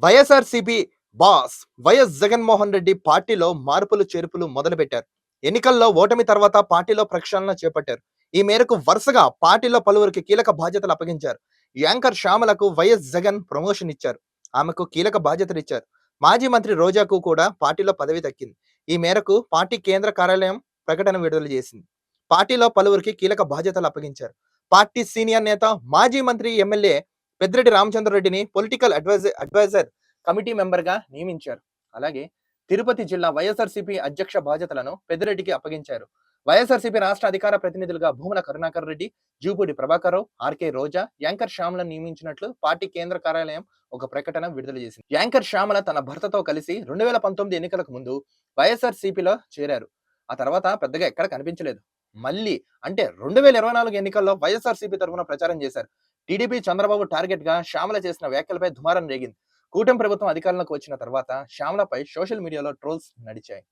YSRCP boss YS Jaganmohan Reddy పార్టీలో మార్పులు చేర్పులు మొదలుపెట్టారు. ఎన్నికల్లో ఓటమి తర్వాత పార్టీలో ప్రక్షాళన చేపట్టారు. ఈ మేరకు వరుసగా పార్టీలో పలువురికి కీలక బాధ్యతలు అప్పగించారు. యాంకర్ శ్యామలకు వైఎస్ జగన్ ప్రమోషన్ ఇచ్చారు. ఆమెకు కీలక బాధ్యతలు ఇచ్చారు. మాజీ మంత్రి రోజాకు కూడా పార్టీలో పదవి దక్కింది. ఈ మేరకు పార్టీ కేంద్ర కార్యాలయం ప్రకటన విడుదల చేసింది. పార్టీలో పలువురికి కీలక బాధ్యతలు అప్పగించారు. పార్టీ సీనియర్ నేత, మాజీ మంత్రి, ఎమ్మెల్యే పెద్దిరెడ్డి రామచంద్రరెడ్డిని పొలిటికల్ అడ్వైజర్ కమిటీ మెంబర్ గా నియమించారు. అలాగే తిరుపతి జిల్లా వైఎస్ఆర్సీపీ అధ్యక్ష బాధ్యతలను పెద్దిరెడ్డికి అప్పగించారు. వైఎస్ఆర్సీపీ రాష్ట్ర అధికార ప్రతినిధులుగా భూమన కరుణాకర్ రెడ్డి, జూపూడి ప్రభాకర్ రావు, ఆర్కే రోజా, యాంకర్ శ్యామలను నియమించినట్లు పార్టీ కేంద్ర కార్యాలయం ఒక ప్రకటన విడుదల చేసింది. యాంకర్ శ్యామల తన భర్తతో కలిసి 2019 ఎన్నికలకు ముందు వైఎస్ఆర్సీపీలో చేరారు. ఆ తర్వాత పెద్దగా ఎక్కడ కనిపించలేదు. మళ్ళీ అంటే 2024 ఎన్నికల్లో వైఎస్ఆర్సీపీ తరఫున ప్రచారం చేశారు. టీడీపీ చంద్రబాబు టార్గెట్ గా శ్యామల చేసిన వ్యాఖ్యలపై దుమారం రేగింది. కూటమి ప్రభుత్వం అధికారంలోకి వచ్చిన తర్వాత శ్యామలపై సోషల్ మీడియాలో ట్రోల్స్ నడిచాయి.